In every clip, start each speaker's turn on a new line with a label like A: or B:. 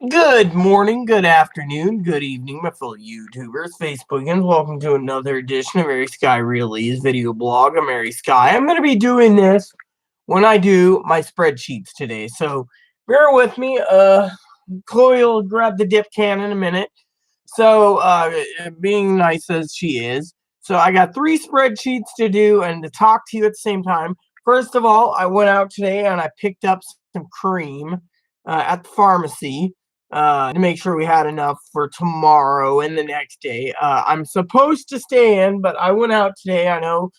A: Good morning, good afternoon, good evening, my fellow YouTubers, Facebookans. Welcome to another edition of Mary Sky Realty's video blog. I'm Mary Sky. I'm going to be doing this when I do my spreadsheets today. So bear with me. Chloe will grab the dip can in a minute. So being nice as she is. So I got 3 spreadsheets to do and to talk to you at the same time. First of all, I went out today and I picked up some cream at the pharmacy to make sure we had enough for tomorrow and the next day. I'm supposed to stay in, but I went out today. I know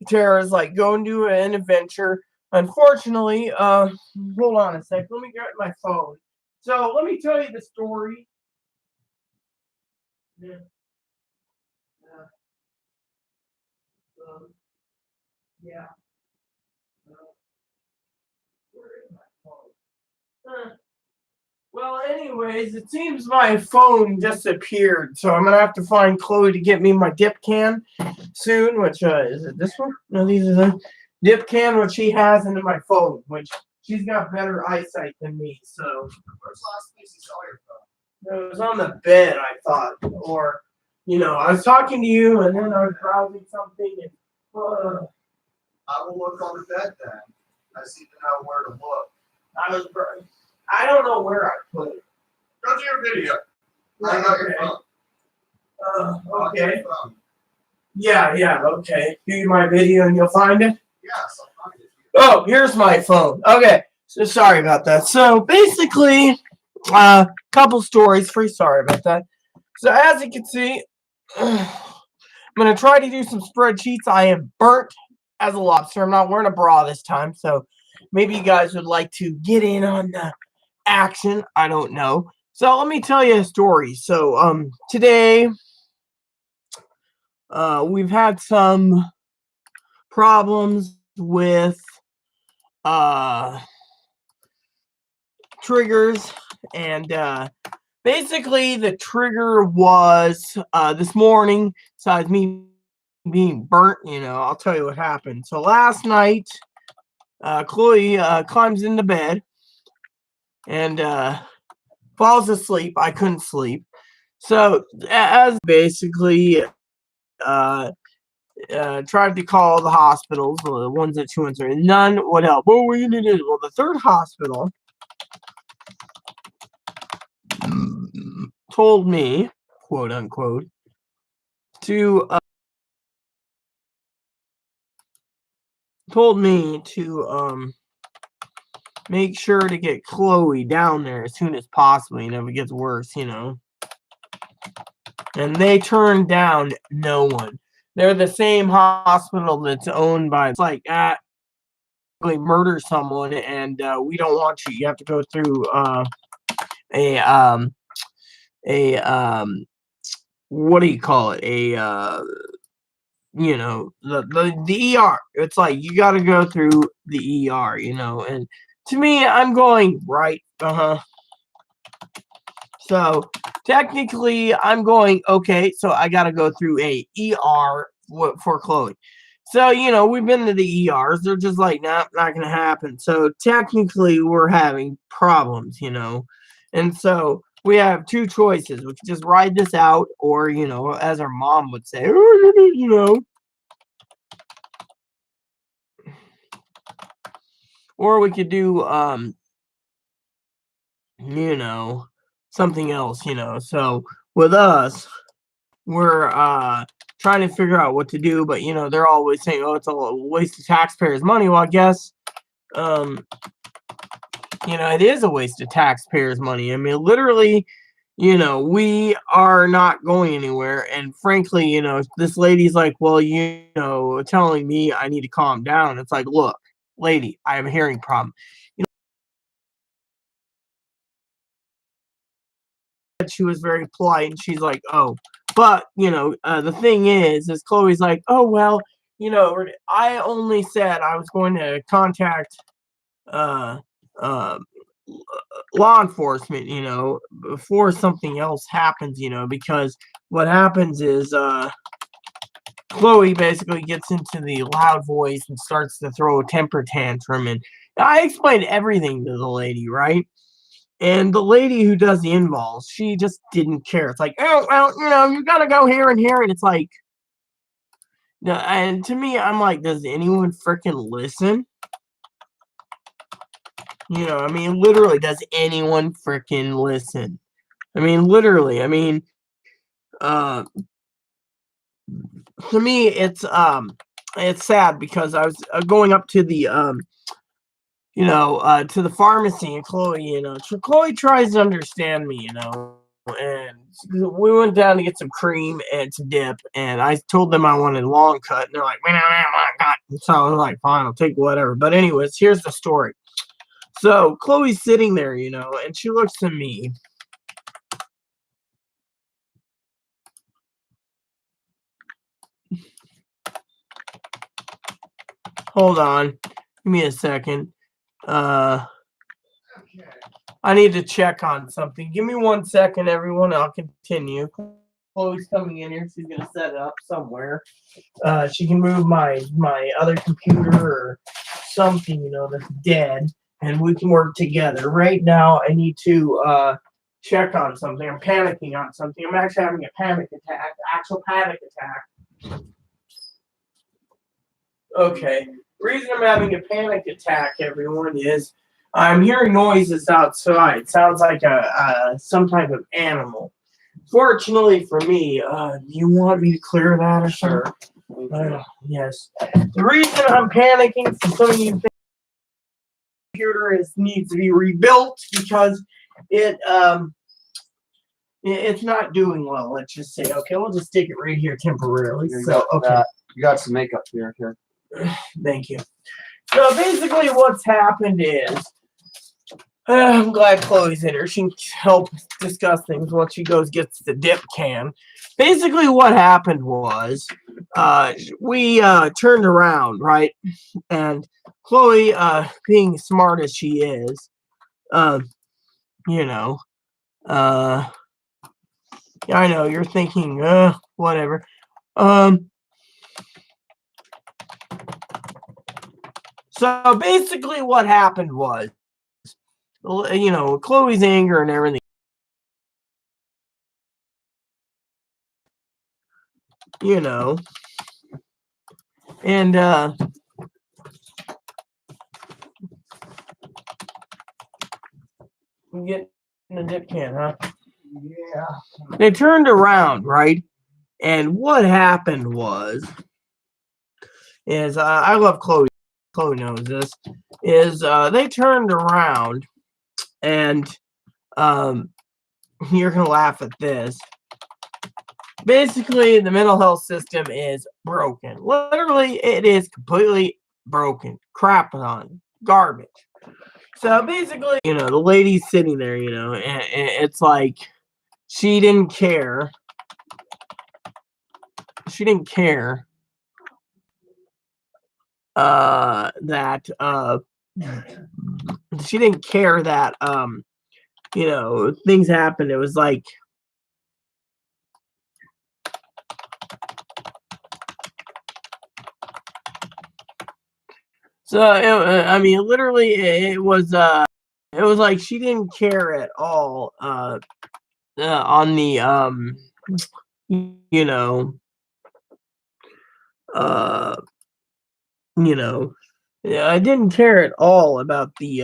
A: Tara's like, go and do an adventure. Unfortunately, hold on a sec. Let me get my phone. So let me tell you the story. Yeah. Um, yeah. Where is my phone? Well, anyways, it seems my phone disappeared, so I'm gonna have to find Chloe to get me my dip can soon. Which is it this one? No, these are the dip can which she has into my phone, which she's got better eyesight than me. So, where's the last place you saw your phone? It was on the bed, I thought, or I was talking to you, and then I was browsing something, and
B: I will look on the bed then. I seem to know where to look.
A: I don't know where I put it.
B: Go to your video. I got your phone.
A: Okay. Yeah, okay. Do my video and you'll find it?
B: Yes, I'll find it.
A: Oh, here's my phone. Okay, so sorry about that. So basically, couple stories for you. Sorry about that. So as you can see, I'm going to try to do some spreadsheets. I am burnt as a lobster. I'm not wearing a bra this time, so maybe you guys would like to get in on the action. I don't know. So let me tell you a story. So today we've had some problems with triggers, and basically the trigger was this morning. Besides me being burnt, I'll tell you what happened. So last night, Chloe climbs into bed and falls asleep. I couldn't sleep. So as basically tried to call the hospitals, the ones that she went through, none would help. Well, we need it. Well, the third hospital told me, quote unquote, to make sure to get Chloe down there as soon as possible. If it gets worse, And they turned down no one. They're the same hospital that's owned by murder someone, and we don't want you. You have to go through a what do you call it? The ER. It's like you got to go through the ER, And to me, I'm going right. So technically, I'm going okay. So I got to go through a ER for Chloe. So we've been to the ERs. They're just like, nah, not gonna happen. So technically, we're having problems, And so we have 2 choices. We can just ride this out, or as our mom would say, or we could do something else, So with us, we're trying to figure out what to do, but they're always saying, oh, it's a waste of taxpayers' money. Well, I guess it is a waste of taxpayers' money. I mean, literally, we are not going anywhere. And frankly, this lady's like, well, telling me I need to calm down. It's like, look, lady, I have a hearing problem. She was very polite, and she's like, oh, but the thing is Chloe's like, oh, well, I only said I was going to contact uh law enforcement, before something else happens, because what happens is Chloe basically gets into the loud voice and starts to throw a temper tantrum, and I explained everything to the lady, right? And the lady who does the invols, she just didn't care. It's like, oh, well, you gotta go here and here. And it's like, and to me, I'm like, does anyone freaking listen? I mean, literally, does anyone freaking listen? I mean, literally, uh, to me, it's sad because I was going up to the to the pharmacy, and Chloe, Chloe tries to understand me, and we went down to get some cream and some dip, and I told them I wanted long cut, and they're like, we don't have long cut. So I was like, fine, I'll take whatever. But anyways, here's the story. So Chloe's sitting there, and she looks at me. Hold on. Give me a second. I need to check on something. Give me 1 second, everyone. I'll continue. Chloe's coming in here. She's gonna set it up somewhere. She can move my other computer or something, that's dead, and we can work together. Right now, I need to check on something. I'm panicking on something. I'm actually having a panic attack. Actual panic attack. Okay. The reason I'm having a panic attack, everyone, is I'm hearing noises outside. Sounds like some type of animal. Fortunately for me, do you want me to clear that or something? Sure. Yes. The reason I'm panicking, for some of you think the computer needs to be rebuilt because it's not doing well. Let's just say, okay, we'll just stick it right here temporarily. So, okay.
C: You got some makeup here.
A: Thank you. So basically what's happened is, I'm glad Chloe's in here. She can help discuss things once she gets the dip can. Basically what happened was, we turned around, right? And Chloe, being smart as she is, I know you're thinking, whatever. So basically what happened was, Chloe's anger and everything, and I'm getting a dip can, huh? Yeah. They turned around, right? And what happened is I love Chloe. Chloe knows this. Is they turned around, and you're gonna laugh at this. Basically, the mental health system is broken. Literally, it is completely broken. Crap on garbage. So basically, the lady's sitting there, and it's like she didn't care. She didn't care that she didn't care that things happened. It was like, so literally it was like she didn't care at all on the I didn't care at all about the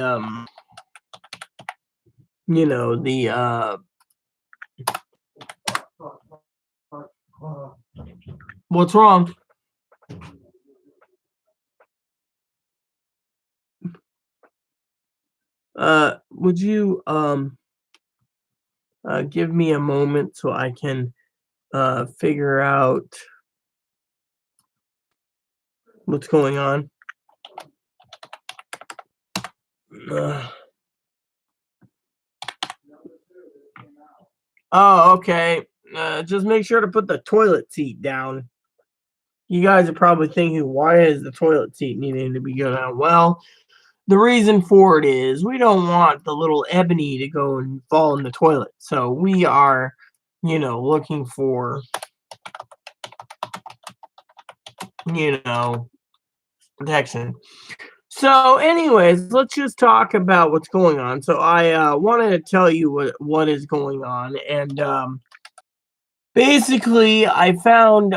A: what's wrong? Would you give me a moment so I can figure out what's going on? Oh, okay. Just make sure to put the toilet seat down. You guys are probably thinking, why is the toilet seat needing to be going down? Well, the reason for it is we don't want the little Ebony to go and fall in the toilet. So we are, looking for, protection. So, anyways, let's just talk about what's going on. So, I wanted to tell you what is going on, and basically, I found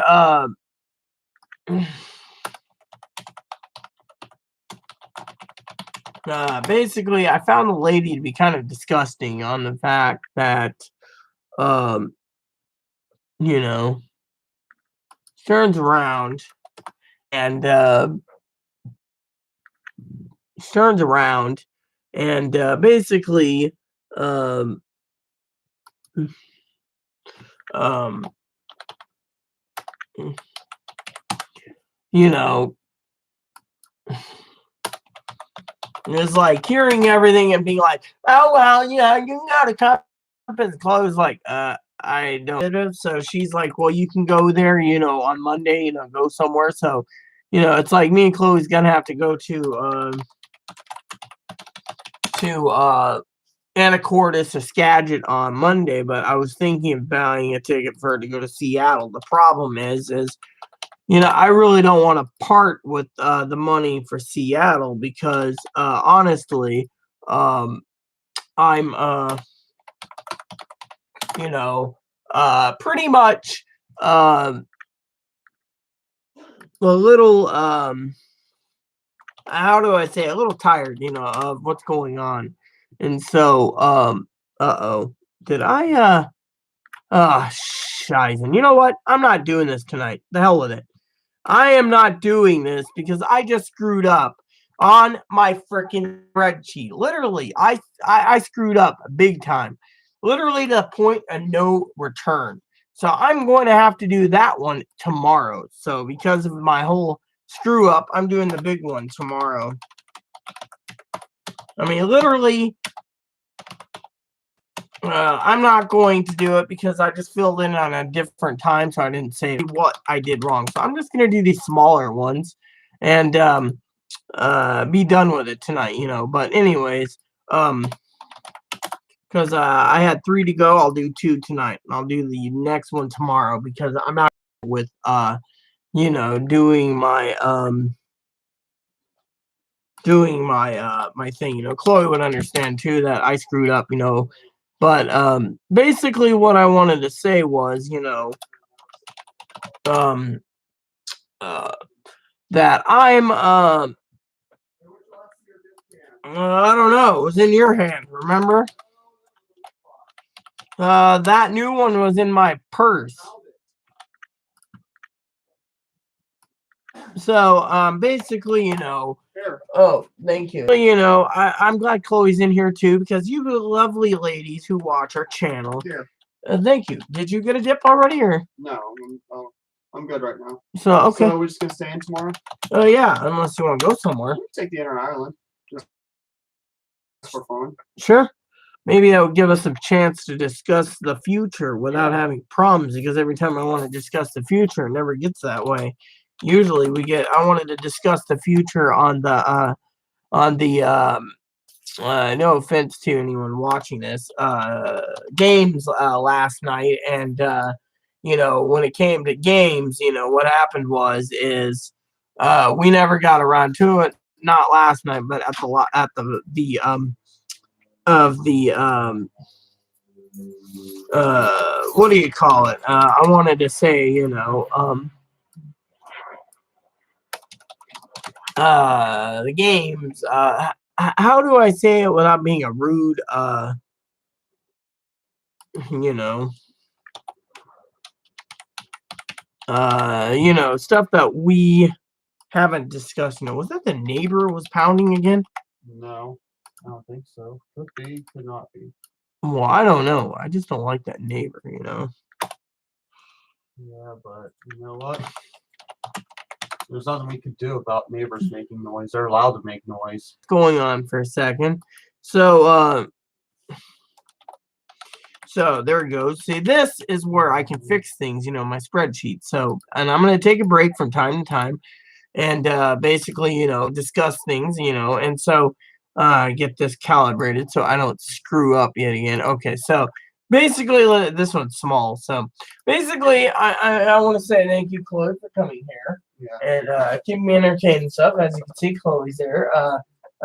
A: basically I found the lady to be kind of disgusting on the fact that um, you know, turns around and turns around and basically um um you know it's like hearing everything and being like, oh well, you gotta come up in clothes like I don't. So she's like, well, you can go there, on Monday, go somewhere. So it's like me and Chloe's gonna have to go to Anacortes to Skagit on Monday, but I was thinking of buying a ticket for her to go to Seattle. The problem is I really don't want to part with the money for Seattle because honestly, I'm pretty much a little how do I say, a little tired, of what's going on. And so uh-oh. Did I shizen. You know what? I'm not doing this tonight. The hell with it. I am not doing this because I just screwed up on my freaking spreadsheet. Literally, I screwed up big time. Literally to the point of no return. So I'm going to have to do that one tomorrow. So because of my whole screw up, I'm doing the big one tomorrow. I mean, literally, I'm not going to do it because I just filled in on a different time, so I didn't say what I did wrong. So I'm just going to do these smaller ones and be done with it tonight, But anyways, because I had 3 to go, I'll do 2 tonight. I'll do the next one tomorrow because I'm out with doing my thing. Chloe would understand too that I screwed up, But basically what I wanted to say was, that I'm I don't know, it was in your hand, remember? That new one was in my purse. So basically, oh, thank you. I'm glad Chloe's in here too because you lovely ladies who watch our channel.
B: Here.
A: Thank you. Did you get a dip already or?
B: No, I'm good right now.
A: So okay.
B: So we're just gonna stay in tomorrow?
A: Yeah, unless you want to go somewhere.
B: We can take the Inter Island. Just for fun.
A: Sure. Maybe that would give us a chance to discuss the future without having problems because every time I want to discuss the future, it never gets that way. Usually I wanted to discuss the future on the no offense to anyone watching this, games last night. And, when it came to games, what happened is we never got around to it. Not last night, but at what do you call it? I wanted to say, the games, how do I say it without being a rude, stuff that we haven't discussed. Was that the neighbor was pounding again?
B: No, I don't think so. Could be, could not be.
A: Well, I don't know. I just don't like that neighbor,
B: Yeah, but you know what? There's nothing we could do about neighbors making noise. They're allowed to make noise.
A: What's going on for a second? So there it goes. See, this is where I can fix things, my spreadsheet. So, and I'm going to take a break from time to time and basically, discuss things, and so get this calibrated so I don't screw up yet again. Okay, so basically, this one's small. So basically, I want to say thank you, Chloe, for coming here and keeping me entertained and stuff. As you can see, Chloe's there.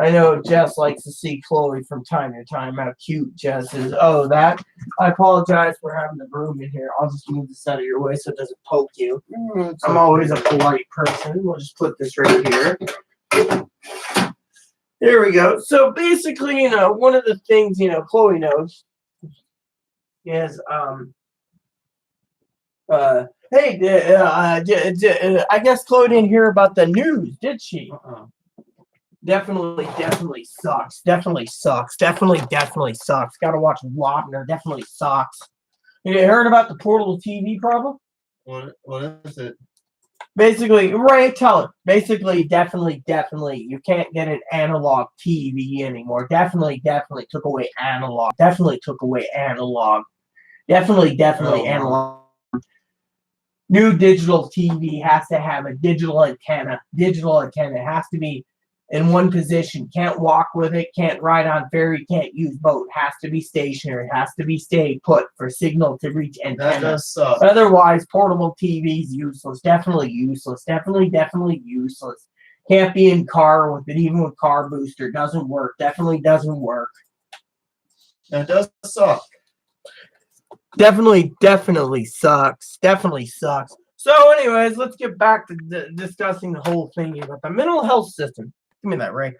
A: I know Jess likes to see Chloe from time to time. How cute Jess is. Oh, that. I apologize for having the broom in here. I'll just move this out of your way so it doesn't poke you. I'm always a polite person. We'll just put this right here. There we go. So basically, one of the things, Chloe knows is, hey, I guess Chloe didn't hear about the news, did she? Definitely sucks. Definitely sucks. Definitely sucks. Gotta watch Wapner. Definitely sucks. You heard about the portable TV problem?
B: What is it?
A: Basically, Ray, tell her. Basically, definitely, you can't get an analog TV anymore. Definitely took away analog. Definitely analog. New digital TV has to have a digital antenna. It has to be in one position. Can't walk with it. Can't ride on ferry. Can't use boat. Has to be stationary. Has to be stay put for signal to reach antenna.
B: That does suck.
A: Otherwise, portable TV is useless. Definitely useless. Definitely useless. Can't be in car with it. Even with car booster, doesn't work. Definitely doesn't work.
B: That does suck.
A: Definitely sucks. Definitely sucks. So, anyways, let's get back to discussing the whole thing about the mental health system. Give me that, Ray.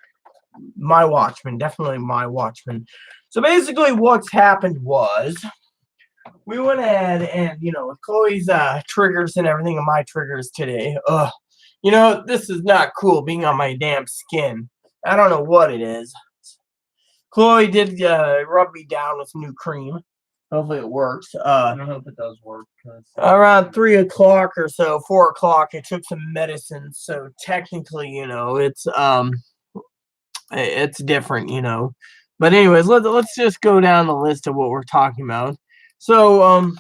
A: My Watchman. Definitely my Watchman. So, basically, what's happened was we went ahead and, with Chloe's triggers and everything and my triggers today. This is not cool being on my damn skin. I don't know what it is. Chloe did rub me down with new cream. Hopefully it works.
B: I hope it does work.
A: Around 3 o'clock or so, 4 o'clock, I took some medicine. So technically, it's different, But anyways, let's just go down the list of what we're talking about. So,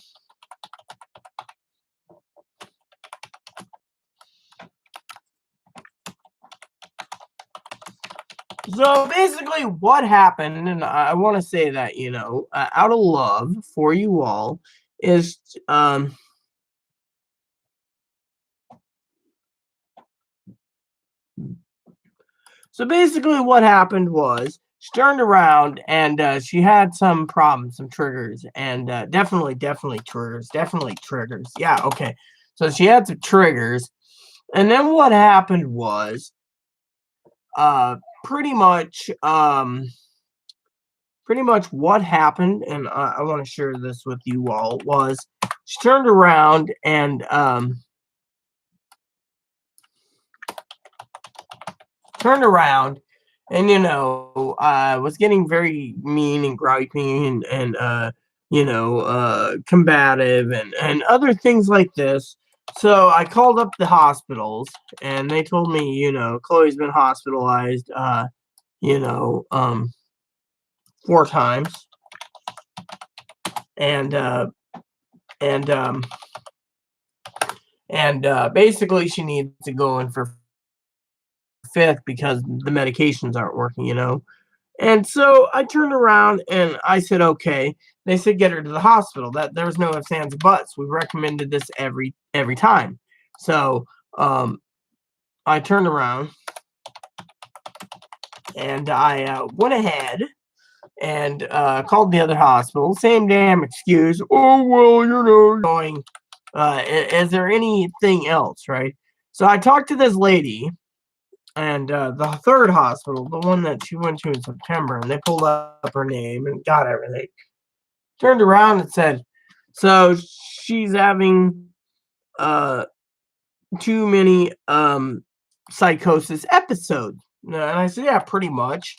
A: So basically, what happened, and I want to say that out of love for you all, is so basically what happened was she turned around and she had some problems, some triggers, and definitely triggers. Yeah, okay. So she had some triggers, and then what happened was pretty much what happened, and I want to share this with you all, was she turned around and was getting very mean and griping and combative and other things like this. So I called up the hospitals and they told me, Chloe's been hospitalized, 4 times. And basically she needs to go in for 5th because the medications aren't working. And so I turned around and I said, okay. They said get her to the hospital. That there was no ifs, ands, buts. We recommended this every time. So I turned around and I went ahead and called the other hospital. Same damn excuse. Oh well, going. Is there anything else, right? So I talked to this lady. And the 3rd hospital, the one that she went to in September, and they pulled up her name and got everything. Turned around and said, so she's having too many psychosis episodes. And I said, yeah, pretty much.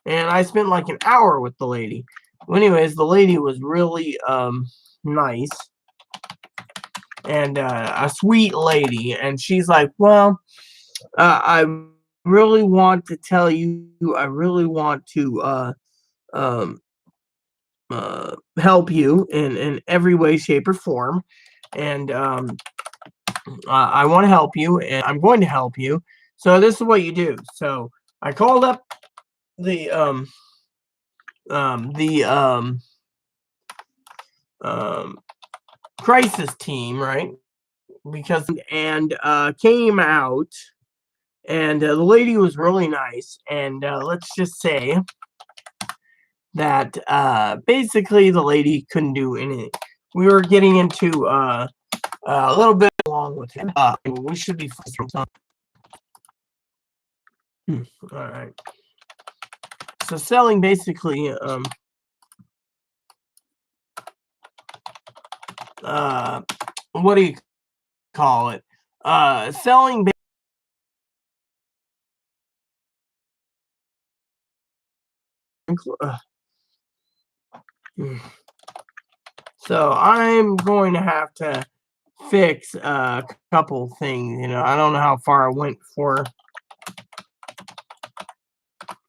A: And I spent like an hour with the lady. Well, anyways, the lady was really nice and a sweet lady. And she's like, well, I really want to tell you, I really want to help you in every way, shape, or form. And I want to help you, and I'm going to help you. So this is what you do. So I called up the crisis team, right? Because came out, and the lady was really nice, and let's just say that basically the lady couldn't do anything. We were getting into a little bit along with him. We should be all right. So selling basically what do you call it? Selling so I'm going to have to fix a couple things. I don't know how far I went before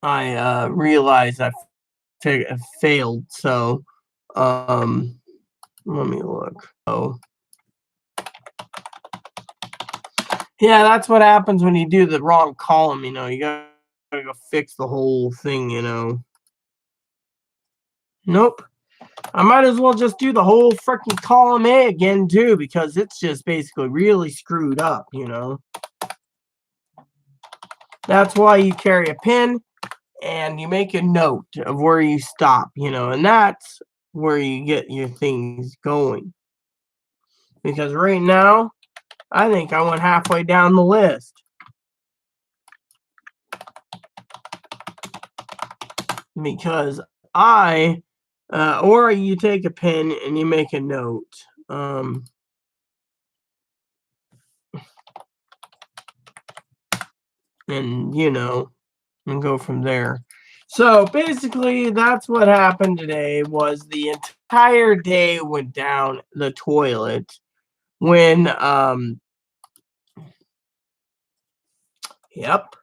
A: I realized I failed. So let me look. Oh, yeah, that's what happens when you do the wrong column. You gotta go fix the whole thing. Nope. I might as well just do the whole freaking column A again too, because it's just basically really screwed up. That's why you carry a pen and you make a note of where you stop, and that's where you get your things going. Because right now, I think I went halfway down the list. Because or you take a pen and you make a note. And go from there. So basically, that's what happened today. Was the entire day went down the toilet when yep.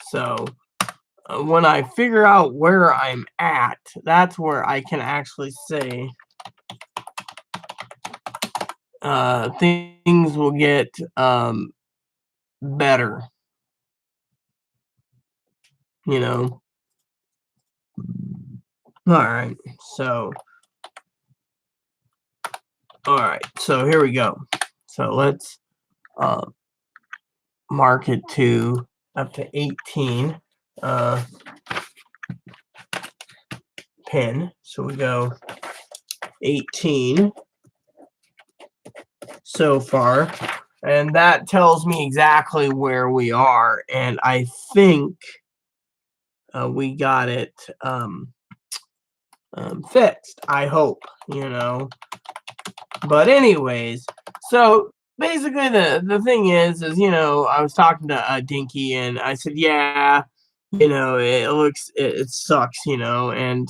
A: So when I figure out where I'm at, that's where I can actually say things will get better. Alright, so here we go. So let's mark it to up to 18 pen. So we go 18 so far, and that tells me exactly where we are, and I think we got it fixed. I hope, but anyways, so basically the thing is I was talking to Dinky, and I said, yeah, it sucks, and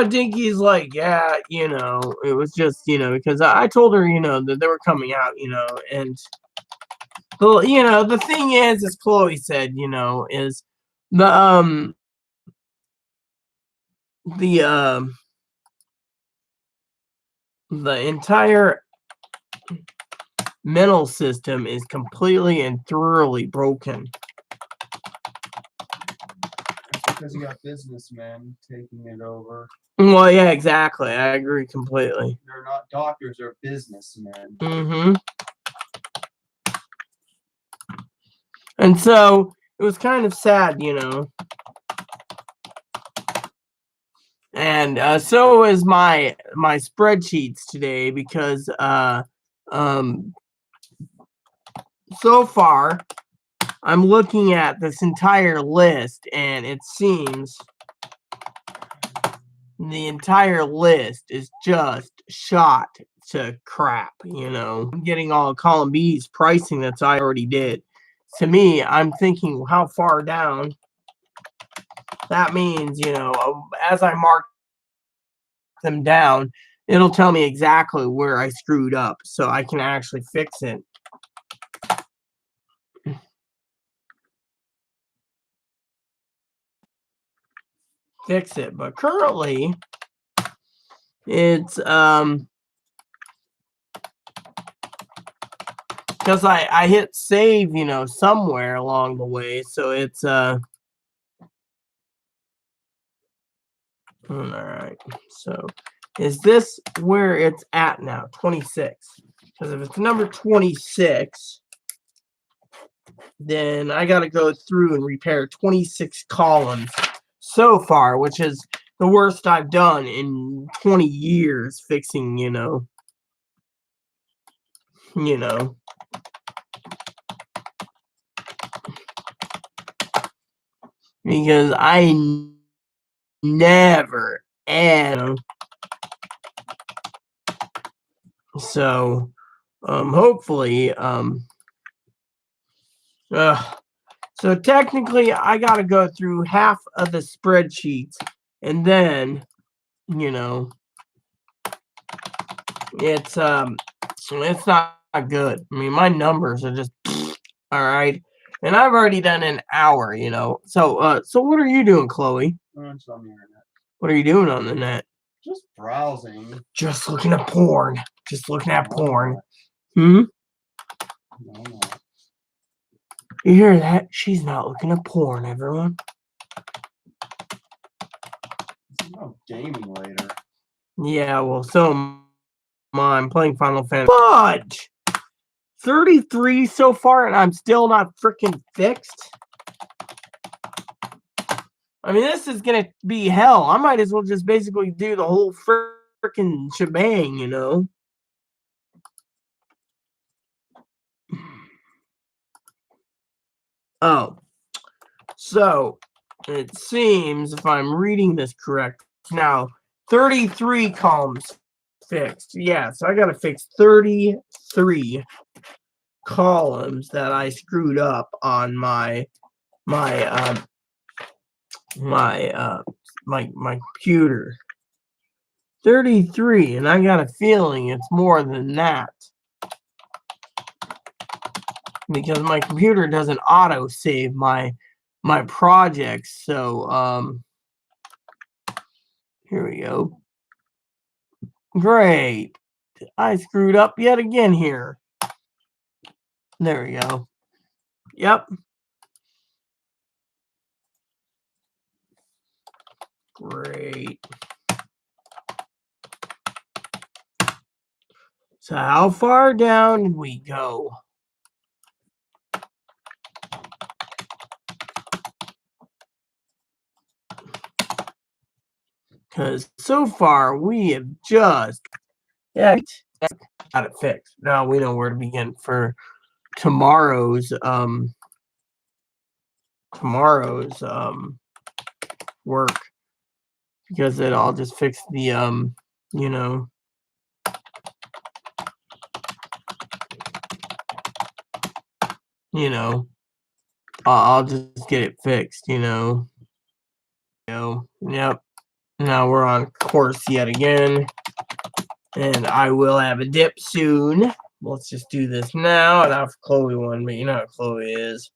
A: Dinky's like, yeah, it was just, because I told her, that they were coming out, and the thing is, as Chloe said, is the the entire mental system is completely and thoroughly broken.
B: Because you got businessmen taking it over.
A: Well, yeah, exactly. I agree completely.
B: They're not doctors, they're businessmen.
A: Mm-hmm. And so it was kind of sad, And so is my spreadsheets today, because so far I'm looking at this entire list, and it seems the entire list is just shot to crap. I'm getting all column B's pricing that I already did. To me, I'm thinking, how far down? That means, as I mark them down, it'll tell me exactly where I screwed up, so I can actually fix it. But currently it's because I hit save, somewhere along the way, so it's all right. So Is this where it's at now? 26. Because if it's number 26, then I got to go through and repair 26 columns so far, which is the worst I've done in 20 years fixing, because I never, and so, hopefully, so technically I got to go through half of the spreadsheets, and then, it's not good. I mean, my numbers are just all right, and I've already done an hour, So, so what are you doing, Chloe?
B: It's on the internet.
A: What are you doing on the net?
B: Just browsing.
A: Just looking at porn. Just looking at porn. Hmm?
B: No.
A: You hear that? She's not looking at porn, everyone.
B: I'm gaming later.
A: Yeah, well, so am I. I'm playing Final Fantasy. Fudge! 33 so far, and I'm still not freaking fixed. I mean, this is gonna be hell. I might as well just basically do the whole freaking shebang, Oh, so it seems, if I'm reading this correct, now 33 columns fixed. Yeah, so I gotta fix 33 columns that I screwed up on my computer. 33, and I got a feeling it's more than that, because my computer doesn't auto save my projects. So here we go. Great. I screwed up yet again here. There we go. Yep. Great. So how far down did we go? Because so far we have just got it fixed. Now we know where to begin for tomorrow's work, because I'll just fix the I'll just get it fixed, Yep. Now we're on course yet again, and I will have a dip soon. Let's just do this now. And have Chloe one, but you know how Chloe is.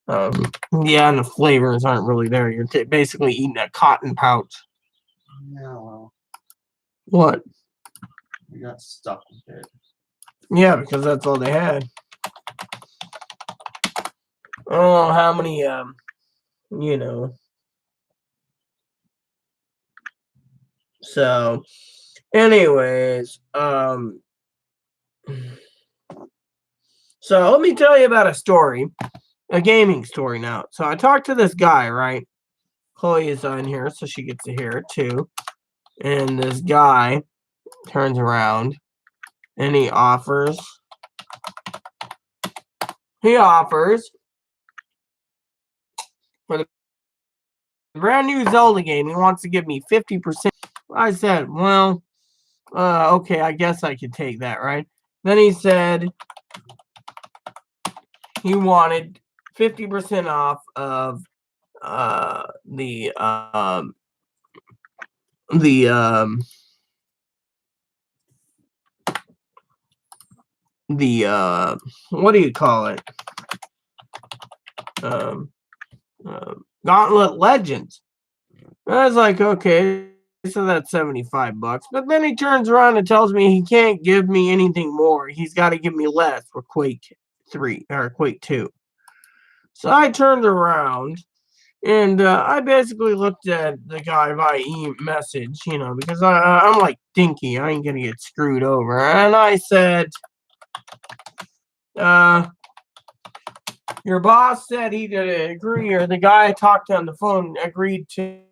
A: Yeah, and the flavors aren't really there. You're basically eating a cotton pouch.
B: Yeah, well.
A: What?
B: We got stuck with it.
A: Yeah, because that's all they had. I don't know how many, So, anyways, so let me tell you about a story, a gaming story now. So I talked to this guy, right? Chloe is on here, so she gets to hear it too. And this guy turns around and he offers for the brand new Zelda game, he wants to give me 50%. I said, well, okay, I guess I could take that, right? Then he said he wanted 50% off of the what do you call it? Gauntlet Legends. I was like, okay, so that's $75. But then he turns around and tells me he can't give me anything more. He's got to give me less for Quake 3 or Quake 2. So I turned around And I basically looked at the guy via message, you know, because I'm like dinky. I ain't gonna get screwed over. And I said, your boss said he did agree, or the guy I talked to on the phone agreed to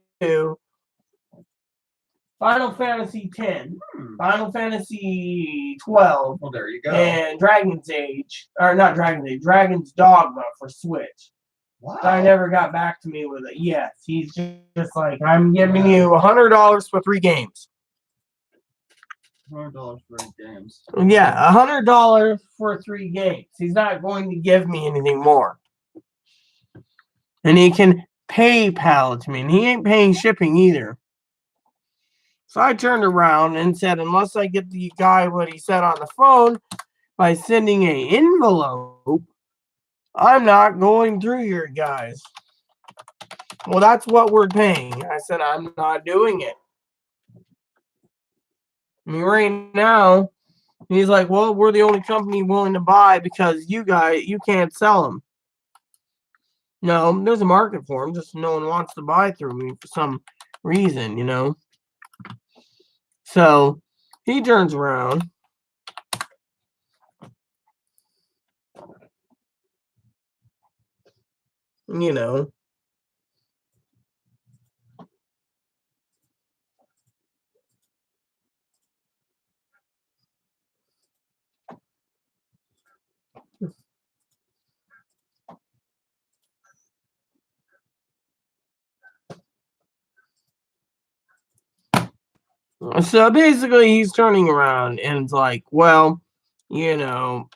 A: Final Fantasy X, Final Fantasy 12,
B: Well, there you go.
A: and Dragon's Age, or not Dragon's Age, Dragon's Dogma for Switch.
B: Wow.
A: I never got back to me with it. Yes, he's just like, I'm giving you $100 for 3 games.
B: $100 for 8 games.
A: Yeah, $100 for 3 games. He's not going to give me anything more. And he can PayPal it to me, and he ain't paying shipping either. So I turned around and said, unless I get the guy what he said on the phone by sending an envelope, I'm not going through your guys. Well, that's what we're paying. I said, I'm not doing it. I mean, right now, he's like, well, we're the only company willing to buy because you can't sell them. No, there's a market for them, just no one wants to buy through me for some reason, you know. So he turns around. You know. So basically, he's turning around and it's like, well, you know,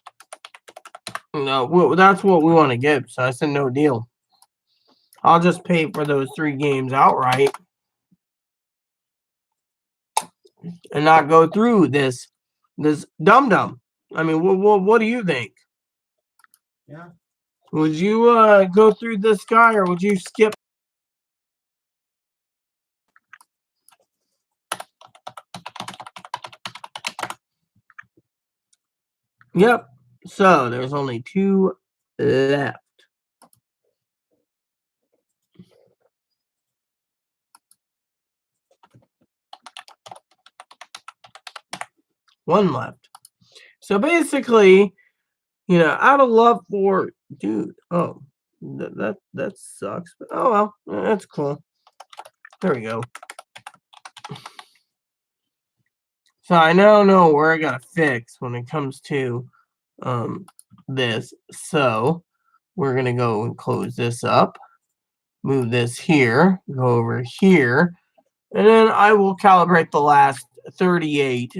A: no, that's what we want to give. So I said, no deal. I'll just pay for those 3 games outright and not go through this dum-dum. I mean, what do you think?
B: Yeah.
A: Would you go through this guy, or would you skip? Yep. So there's only 2 left. One left. So basically, you know, out of love for dude. Oh, that sucks. But oh well, that's cool. There we go. So I now know where I gotta fix when it comes to this. So we're gonna go and close this up, move this here, go over here, and then I will calibrate the last 38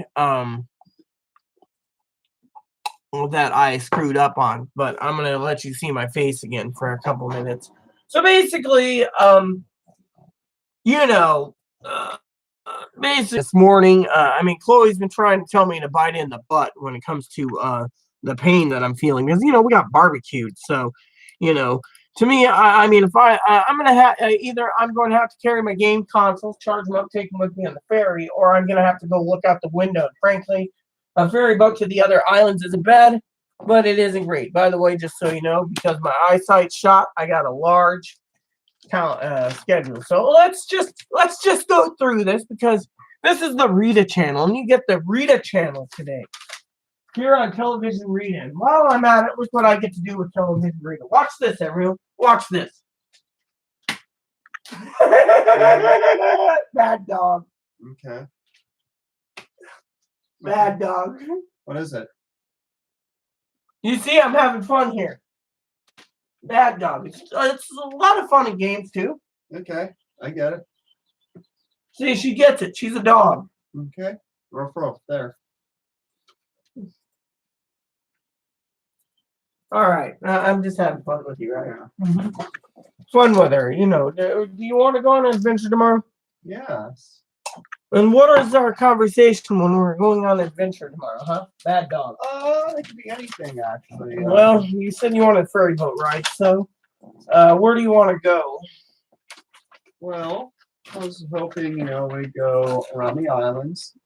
A: that I screwed up on. But I'm gonna let you see my face again for a couple minutes. So basically, you know, basically this morning, I mean, Chloe's been trying to tell me to bite in the butt when it comes to the pain that I'm feeling, because you know we got barbecued. So, you know, to me, I mean, if I'm gonna have either I'm going to have to carry my game consoles, charge them up, take them with me on the ferry, or I'm gonna have to go look out the window. And frankly, a ferry boat to the other islands isn't bad, but it isn't great. By the way, just so you know, because my eyesight's shot, I got a large schedule. So let's just go through this, because this is the Rita channel, and you get the Rita channel today here on Television Rita. And while I'm at it, look what I get to do with Television Rita. Watch this, everyone. Watch this. Bad dog.
B: Okay.
A: Bad dog.
B: What is it?
A: You see, I'm having fun here. Bad dog. It's a lot of fun in games too.
B: Okay, I get it.
A: See, she gets it. She's a dog.
B: Okay, ruff there.
A: All right, I'm just having fun with you right now. Fun with her, you know. Do you want to go on an adventure tomorrow?
B: Yes.
A: And what is our conversation when we're going on an adventure tomorrow, huh? Bad dog.
B: It could be anything, actually.
A: Well, you said you wanted a ferry boat, right? So, where do you want to go?
B: Well, I was hoping, you know, we go around the islands.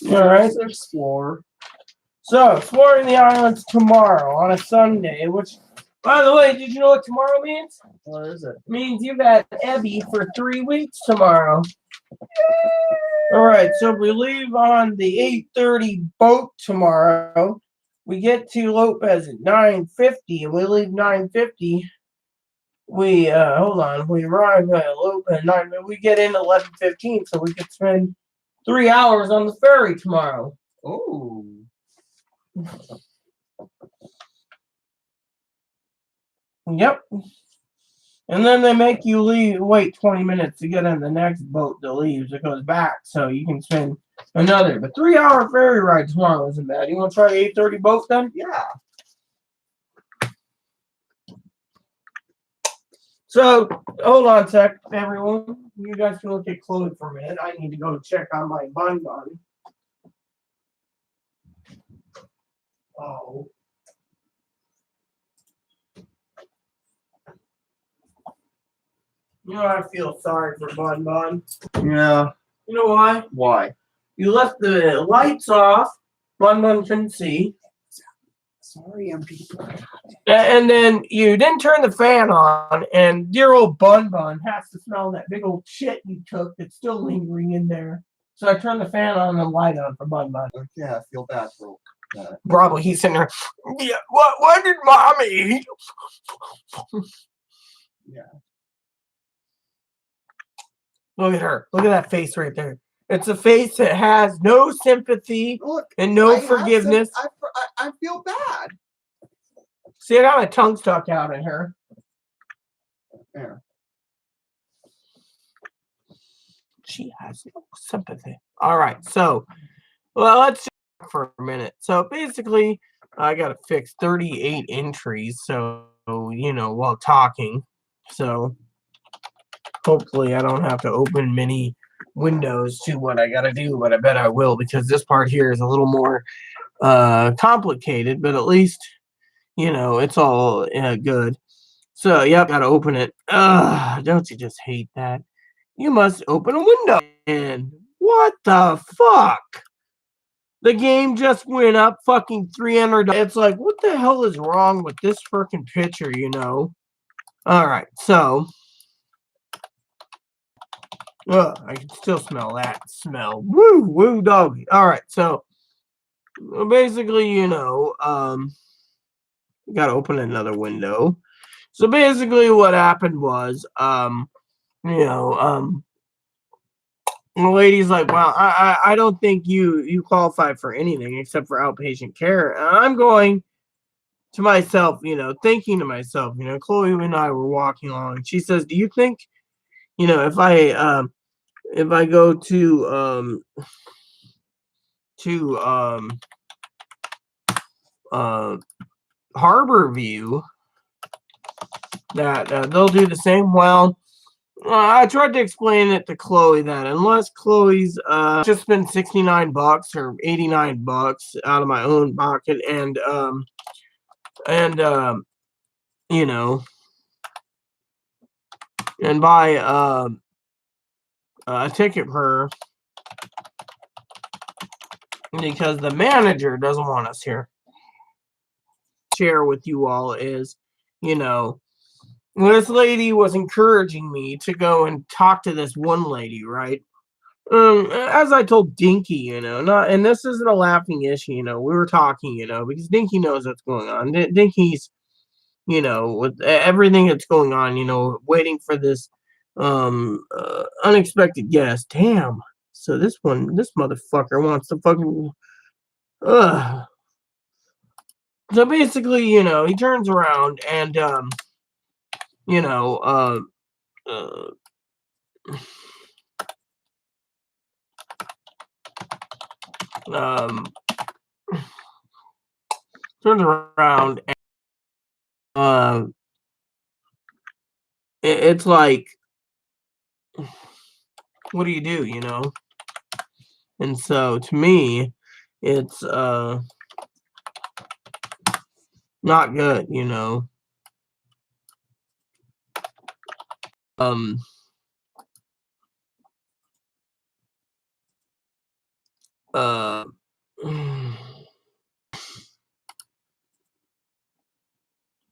A: All right.
B: Just explore.
A: So, exploring the islands tomorrow on a Sunday, which By the way, did you know what tomorrow means?
B: What is it?
A: It means you got Ebby for 3 weeks tomorrow. Alright, so we leave on the 8:30 boat tomorrow. We get to Lopez at 9:50, and we leave 9:50. We hold on, we arrive at Lopez at 9, we get in 11:15, so we could spend 3 hours on the ferry tomorrow.
B: Oh.
A: Yep. And then they make you wait 20 minutes to get on the next boat that leaves. It goes back, so you can spend another. But 3-hour ferry ride tomorrow isn't bad. You want to try the 8:30 boat then?
B: Yeah.
A: So, hold on a sec, everyone. You guys can look at Chloe for a minute. I need to go check on my bun. Oh. You know, I feel sorry for Bun.
B: Yeah.
A: You know why?
B: Why?
A: You left the lights off. Bun couldn't see.
B: Sorry, I'm people.
A: And then you didn't turn the fan on, and dear old Bun has to smell that big old shit you took that's still lingering in there. So I turned the fan on and the light on for Bun.
B: Yeah, I feel bad for that.
A: Probably he's sitting there. Yeah, what did Mommy eat?
B: Yeah.
A: Look at her. Look at that face right there. It's a face that has no sympathy
B: Look,
A: and no forgiveness.
B: I feel bad.
A: See, I got my tongue stuck out at her.
B: There.
A: She has no sympathy. All right, so, well, let's just talk for a minute. So basically, I got to fix 38 entries. So, you know, while talking. So hopefully, I don't have to open many windows to what I got to do, but I bet I will because this part here is a little more complicated, but at least, you know, it's all good. So, yep, got to open it. Don't you just hate that? You must open a window. And what the fuck? The game just went up fucking $300. It's like, what the hell is wrong with this freaking picture, you know? All right, so. I can still smell that smell. Woo, doggy. All right, so basically, you know, got to open another window. So basically, what happened was, you know, the lady's like, well, I don't think you qualify for anything except for outpatient care. And I'm going to myself, you know, thinking to myself, you know, Chloe and I were walking along. And she says, do you think, you know, if I go to Harborview, that they'll do the same? Well, I tried to explain it to Chloe that unless Chloe's just spent $69 or $89 out of my own pocket and you know, and buy a ticket for her because the manager doesn't want us here. Share with you all is, you know, this lady was encouraging me to go and talk to this one lady, right? As I told Dinky, you know, and this isn't a laughing issue, you know, we were talking, you know, because Dinky knows what's going on. Dinky's, you know, with everything that's going on, you know, waiting for this unexpected guest. Damn. So this motherfucker wants to fucking so basically, you know, he turns around and you know, turns around and it's like, what do, you know? And so to me, it's not good, you know.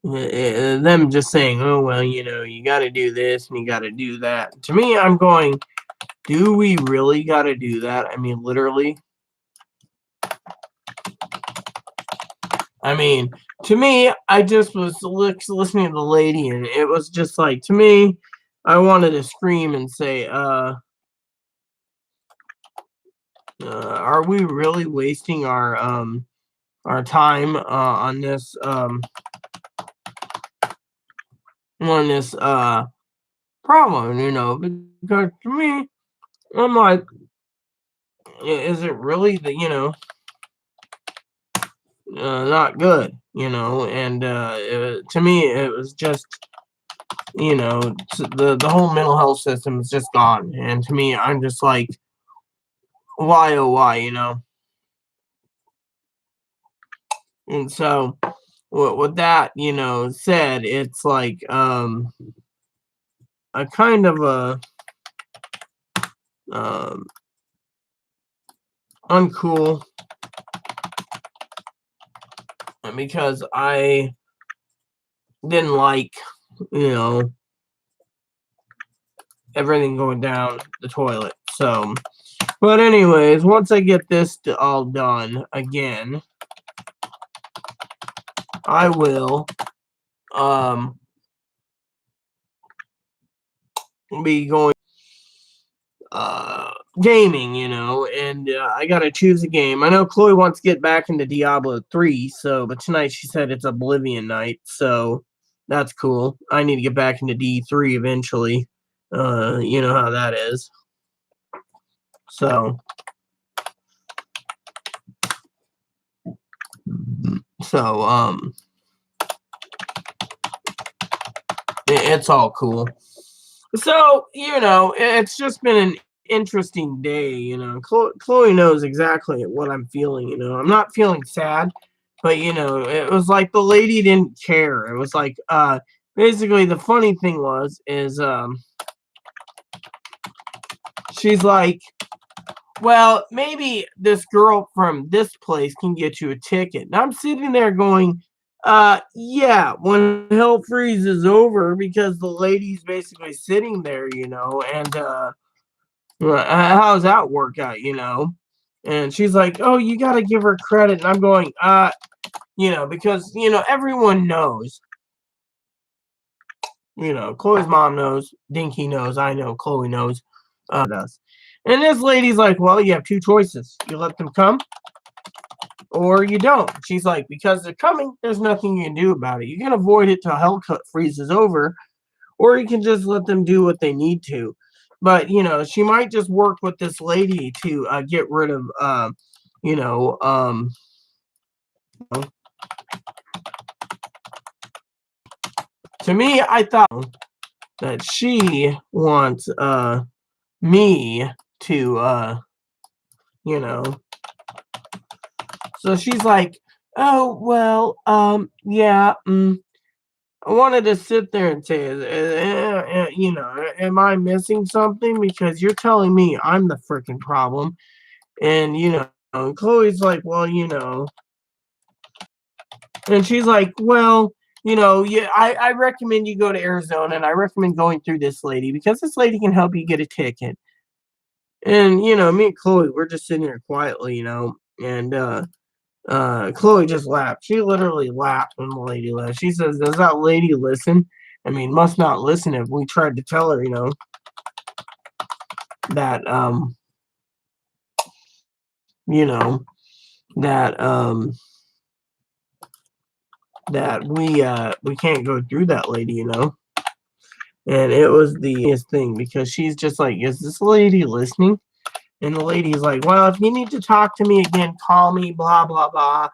A: You them just saying, oh, well, you got to do this and you got to do that. To me, I'm going, do we really got to do that? I mean, literally. I mean, to me, I just was listening to the lady, and it was just like, to me, I wanted to scream and say, are we really wasting our time on this problem? Because to me, I'm like, is it really not good? And to me, it was just the whole mental health system is just gone, and to me, I'm just like, why, oh why? And so with that said, it's like a kind of a uncool, because I didn't like everything going down the toilet. So, but anyways, once I get this all done again, I will be going gaming, and I gotta choose a game. I know Chloe wants to get back into Diablo 3, but tonight she said it's Oblivion night, so that's cool. I need to get back into D3 eventually. You know how that is. So it's all cool. So, it's just been an interesting day, Chloe knows exactly what I'm feeling, I'm not feeling sad, but, it was like the lady didn't care. It was like, basically the funny thing is, she's like, well, maybe this girl from this place can get you a ticket. And I'm sitting there going, yeah, when hell freezes over, because the lady's basically sitting there, and how does that work out, And she's like, oh, you got to give her credit. And I'm going, because, everyone knows, Chloe's mom knows, Dinky knows, I know, Chloe knows, does. And this lady's like, well, you have two choices. You let them come or you don't. She's like, because they're coming, there's nothing you can do about it. You can avoid it till hell freezes over, or you can just let them do what they need to. But, she might just work with this lady to get rid of, to me, I thought that she wants me to, so she's like, oh, well, yeah, I wanted to sit there and say, am I missing something? Because you're telling me I'm the freaking problem. And, Chloe's like, well, and she's like, well, yeah, I recommend you go to Arizona, and I recommend going through this lady because this lady can help you get a ticket. And, me and Chloe, we're just sitting here quietly, and, Chloe just laughed. She literally laughed when the lady left. She says, does that lady listen? I mean, must not listen if we tried to tell her, that, that, that we can't go through that lady, And it was the funniest thing because she's just like, is this lady listening? And the lady's like, well, if you need to talk to me again, call me, blah, blah, blah.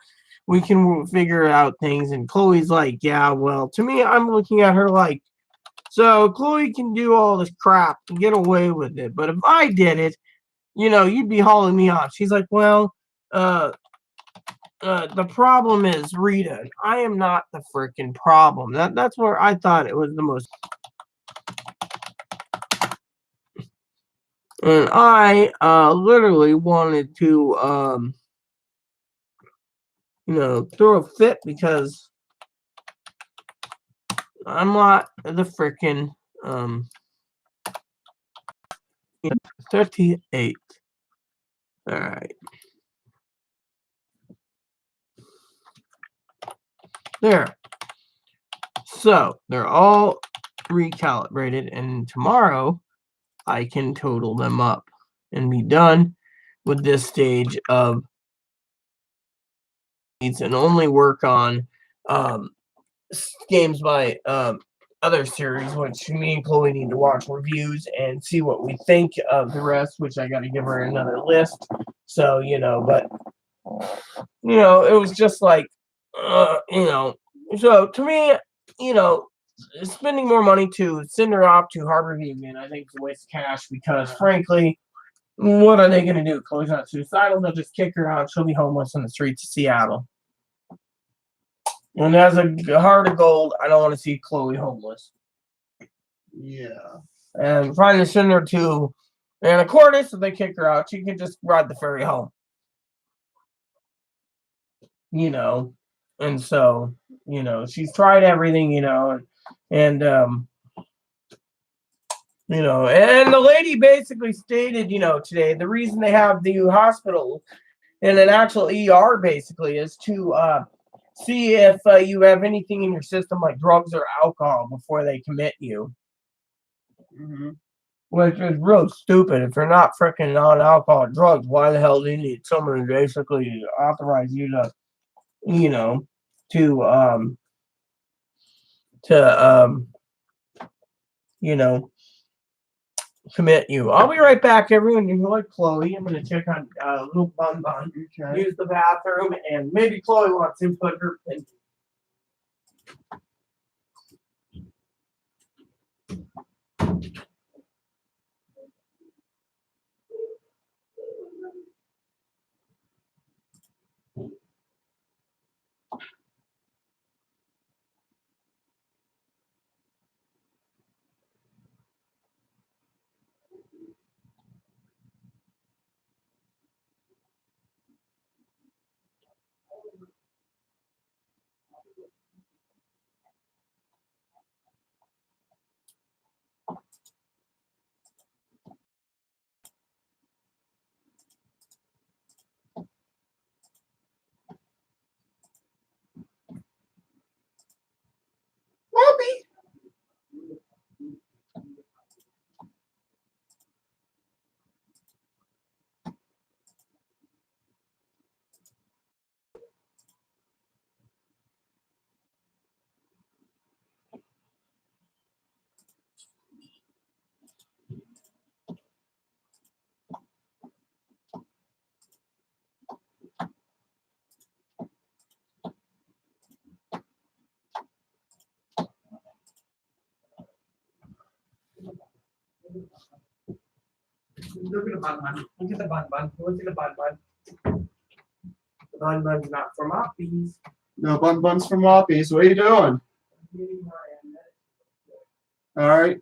A: We can figure out things. And Chloe's like, yeah, well, to me, I'm looking at her like, so Chloe can do all this crap and get away with it. But if I did it, you'd be hauling me off. She's like, well, the problem is Rita. I am not the freaking problem. That's where I thought it was the most. And I literally wanted to throw a fit because I'm not the frickin' 38. All right. There. So they're all recalibrated, and tomorrow I can total them up and be done with this stage of and only work on games by other series, which me and Chloe need to watch reviews and see what we think of the rest, which I got to give her another list. So, but, it was just like, so to me, spending more money to send her off to Harbor View, man, I think it's a waste of cash because, frankly, what are they going to do? Chloe's not suicidal. They'll just kick her out. She'll be homeless on the streets of Seattle. And as a heart of gold, I don't want to see Chloe homeless.
B: Yeah.
A: And trying to send her to Anacortes, if they kick her out, she can just ride the ferry home. And so, she's tried everything, and the lady basically stated, today, the reason they have the hospital in an actual ER basically is to see if you have anything in your system like drugs or alcohol before they commit you.
B: Mm-hmm.
A: Which is real stupid. If you're not freaking non-alcohol drugs, why the hell do you need someone to basically authorize you to, commit you. I'll be right back, everyone. You like Chloe. I'm going to check on little Bun Bun. Okay. Use the bathroom, and maybe Chloe wants to put her opinion. Look at the Bun Bun. Look at the Bun Bun. Look at the Bun Bun. The Bun Bun's not from Oppies.
B: No, Bun Bun's from Whoppies. What are you doing? All right.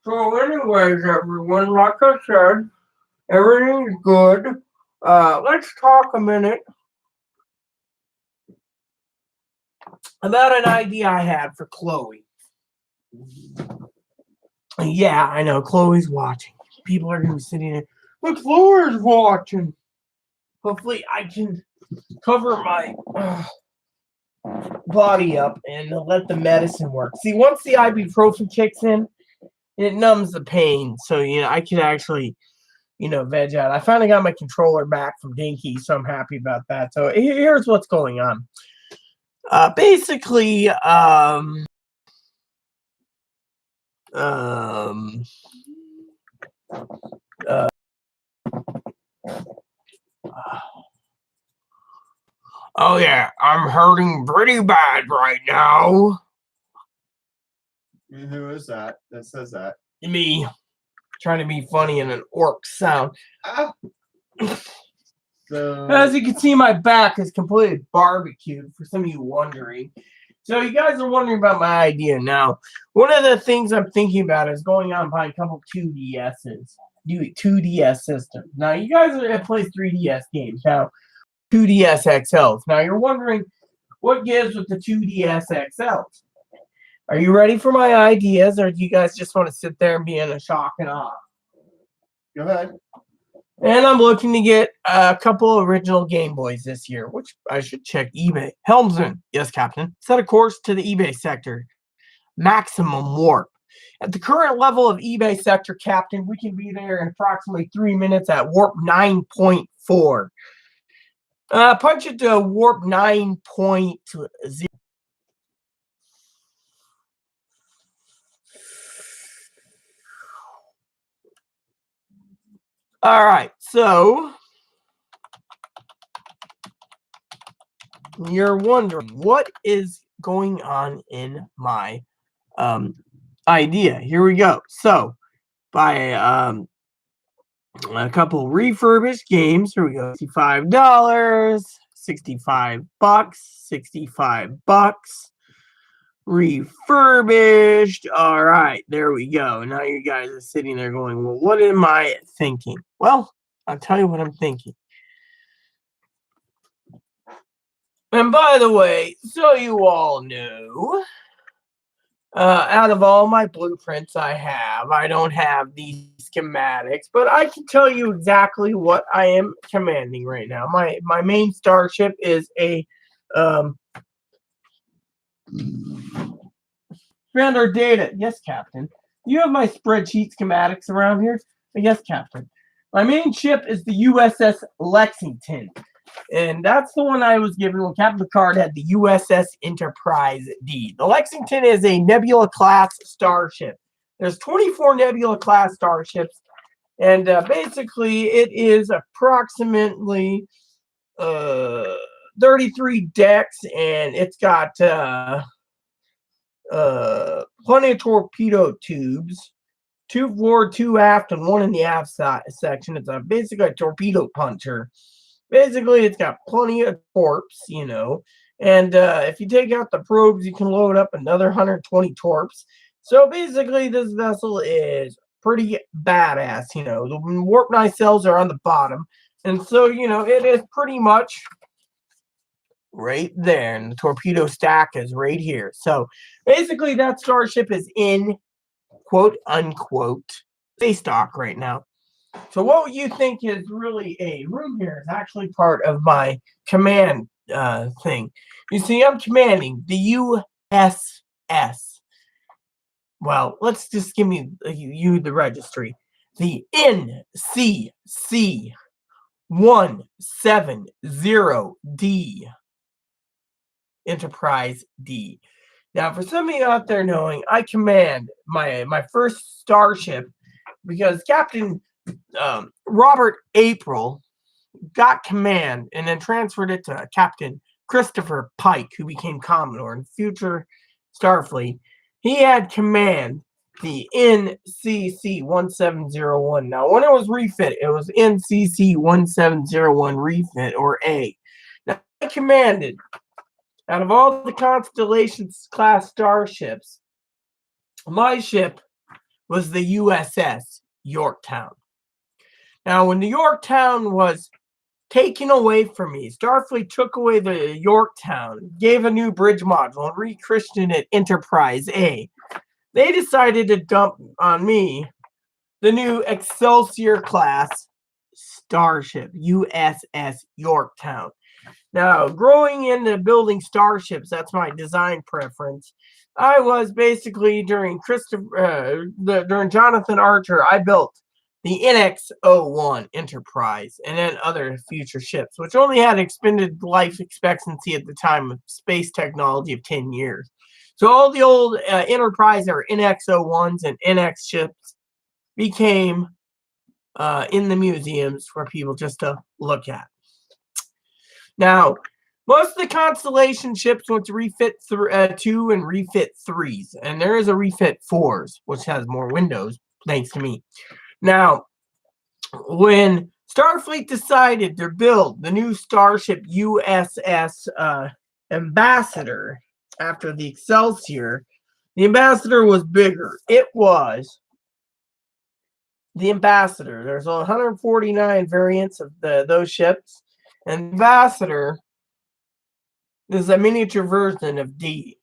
A: So anyways, everyone, like I said, everything's good. Let's talk a minute about an idea I had for Chloe. Yeah, I know, Chloe's watching. People are going to be sitting there, but Chloe's watching. Hopefully I can cover my body up and let the medicine work. See, once the ibuprofen kicks in, it numbs the pain. So, I can actually, veg out. I finally got my controller back from Dinky, so I'm happy about that. So here's what's going on. Basically, oh yeah, I'm hurting pretty bad right now.
B: And who is that says that?
A: Me, trying to be funny in an orc sound.
B: Ah. So
A: As you can see, my back is completely barbecued, for some of you wondering. So you guys are wondering about my idea. Now, one of the things I'm thinking about is going out and buying a couple 2DSs. 2DS systems. Now, you guys have played 3DS games. Now, 2DS XLs. Now, you're wondering, what gives with the 2DS XLs? Are you ready for my ideas, or do you guys just want to sit there and be in a shock and awe?
B: go ahead.
A: And I'm looking to get a couple original Game Boys this year, which I should check eBay. Helmsman, yes, Captain. Set a course to the eBay sector. Maximum warp. At the current level of eBay sector, Captain, we can be there in approximately 3 minutes at warp 9.4. Punch it to warp 9.0. All right, so you're wondering what is going on in my idea. Here we go. So, buy a couple refurbished games. Here we go. $65, $65, $65. Refurbished. All right, there we go. Now you guys are sitting there going, well, what am I thinking? Well, I'll tell you what I'm thinking. And by the way, so you all know, out of all my blueprints I don't have these schematics, but I can tell you exactly what I am commanding right now. My main starship is a found our data. Yes, Captain. You have my spreadsheet schematics around here? Yes, Captain. My main ship is the USS Lexington. And that's the one I was given when Captain Picard had the USS Enterprise D. The Lexington is a Nebula-class starship. There's 24 Nebula-class starships. And basically, it is approximately 33 decks. And it's got plenty of torpedo tubes, 2 forward, 2 aft, and 1 in the aft section. It's basically a torpedo puncher. Basically, it's got plenty of torps, you know. And if you take out the probes, you can load up another 120 torps. So basically, this vessel is pretty badass, you know. The warp nacelles are on the bottom. And so, you know, it is pretty much right there, and the torpedo stack is right here. So basically that starship is in quote unquote space dock right now. So what you think is really a room here is actually part of my command thing. You see, I'm commanding the USS. Well, let's just give me you the registry. The NCC 170D. Enterprise D. Now, for some of you out there knowing, I command my first starship because Captain Robert April got command and then transferred it to Captain Christopher Pike, who became Commodore in future Starfleet. He had command the NCC 1701. Now, when it was refit, it was NCC 1701 refit, or A. Now, I commanded, out of all the Constellations class starships, my ship was the USS Yorktown. Now, when the Yorktown was taken away from me, Starfleet took away the Yorktown, gave a new bridge module, and rechristened it Enterprise A. They decided to dump on me the new Excelsior class starship, USS Yorktown. Now, growing into building starships, that's my design preference. I was basically during Jonathan Archer, I built the NX-01 Enterprise and then other future ships, which only had expended life expectancy at the time of space technology of 10 years. So all the old Enterprise or NX-01s and NX ships became in the museums for people just to look at. Now, most of the Constellation ships went to refit 2 and refit 3s, and there is a refit 4s, which has more windows, thanks to me. Now, when Starfleet decided to build the new starship USS Ambassador after the Excelsior. The Ambassador was bigger. It was the Ambassador. There's 149 variants of those ships, and Ambassador is a miniature version of D.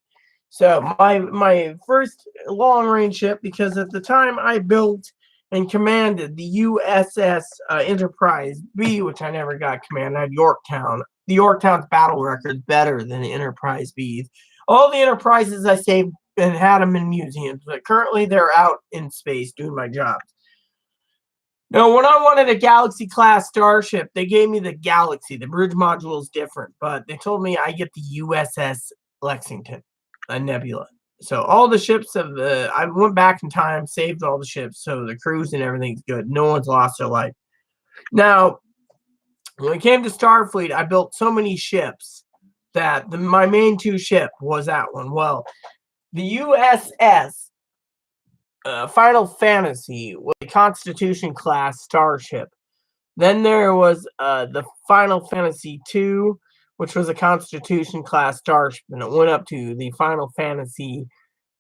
A: So my first long range ship, because at the time I built and commanded the USS Enterprise B, which I never got command. I had Yorktown. The Yorktown's battle record is better than the Enterprise B's. All the Enterprises I saved and had them in museums, but currently they're out in space doing my jobs. Now, when I wanted a Galaxy class starship, they gave me the Galaxy. The bridge module is different, but they told me I get the USS Lexington, a Nebula. So all the ships of I went back in time, saved all the ships, so the crews and everything's good. No one's lost their life. Now, when it came to Starfleet, I built so many ships that my main two ship was that one. Well, the USS Final Fantasy was a Constitution class starship. Then there was the Final Fantasy II, which was a Constitution class starship, and it went up to the Final Fantasy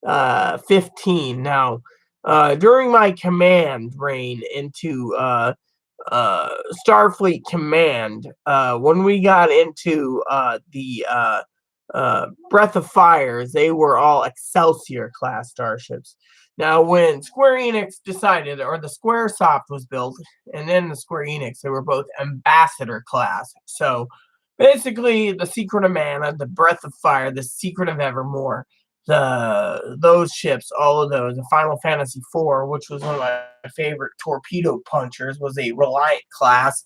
A: 15. Now, during my command reign into Starfleet Command, when we got into the Breath of Fire, they were all Excelsior class starships. Now, when Square Enix decided, or the Squaresoft was built, and then the Square Enix, they were both Ambassador class. So, basically, the Secret of Mana, the Breath of Fire, the Secret of Evermore, those ships, all of those, the Final Fantasy IV, which was one of my favorite torpedo punchers, was a Reliant class.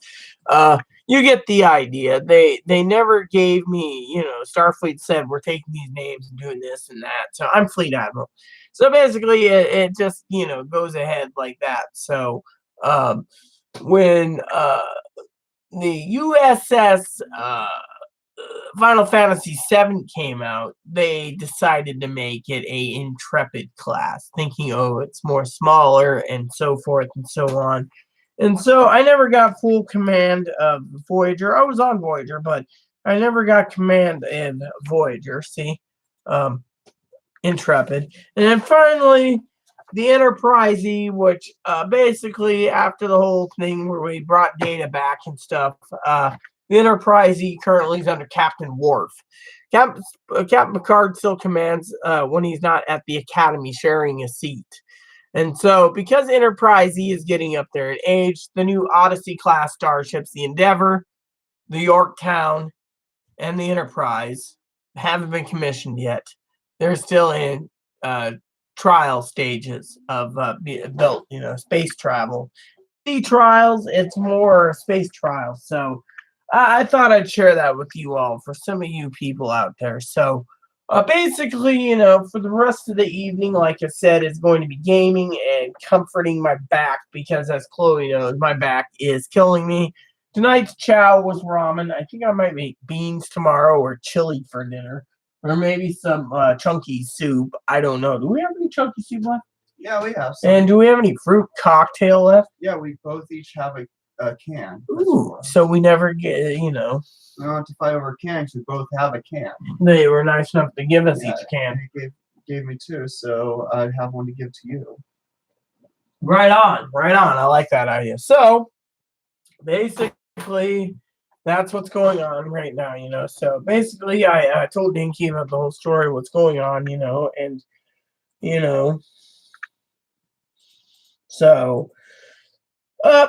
A: You get the idea. They never gave me, Starfleet said we're taking these names and doing this and that. So I'm Fleet Admiral. So basically, it just goes ahead like that. So when the USS Final Fantasy VII came out, they decided to make it a Intrepid class, thinking, oh, it's more smaller and so forth and so on. And so I never got full command of Voyager. I was on Voyager, but I never got command in Voyager. See, Intrepid. And then finally, the Enterprise E, which basically after the whole thing where we brought Data back and stuff, the Enterprise E currently is under Captain Worf. Captain Picard still commands when he's not at the Academy sharing a seat. And so, because Enterprise E is getting up there in age, the new Odyssey class starships, the Endeavor, the Yorktown, and the Enterprise, haven't been commissioned yet. They're still in trial stages of built, space travel. Sea trials, it's more space trials. So, I thought I'd share that with you all for some of you people out there. So, basically, for the rest of the evening, like I said, it's going to be gaming and comforting my back because, as Chloe knows, my back is killing me. Tonight's chow was ramen. I think I might make beans tomorrow or chili for dinner. Or maybe some chunky soup. I don't know. Do we have any chunky soup left?
B: Yeah, we have some.
A: And do we have any fruit cocktail left?
B: Yeah, we both each have a can.
A: Ooh, so we never get,
B: We don't have to fight over cans. We both have a can.
A: They were nice enough to give us each can.
B: They gave me two, so I'd have one to give to you.
A: Right on, right on. I like that idea. So, basically, that's what's going on right now, So, basically, I told Dinky about the whole story, what's going on, and, so,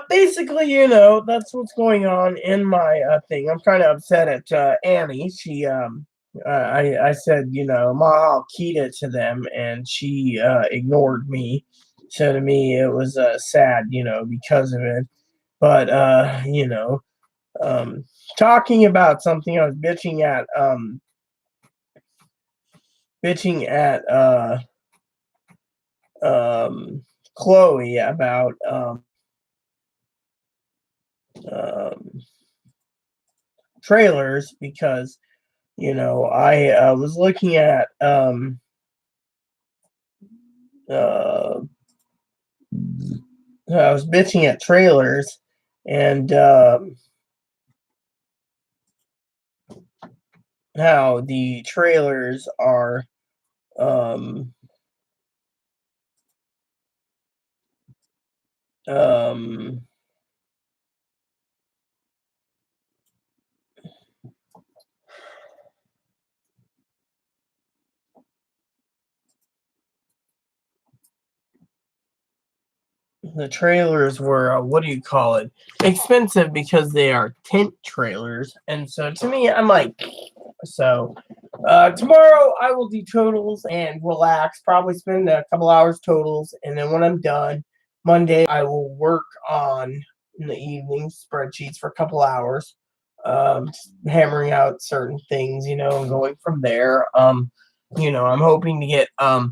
A: basically, that's what's going on in my thing. I'm kind of upset at Annie. She, I said, Mahal keyed it to them, and she ignored me. So to me, it was sad, because of it. But talking about something, I was bitching at Chloe about trailers because I was looking at I was bitching at trailers and how the trailers are um, um, the trailers were what do you call it, expensive because they are tent trailers. And so to me, I'm like, so tomorrow I will do totals and relax, probably spend a couple hours totals, and then when I'm done Monday I will work on in the evening spreadsheets for a couple hours, hammering out certain things, and going from there. I'm hoping to get a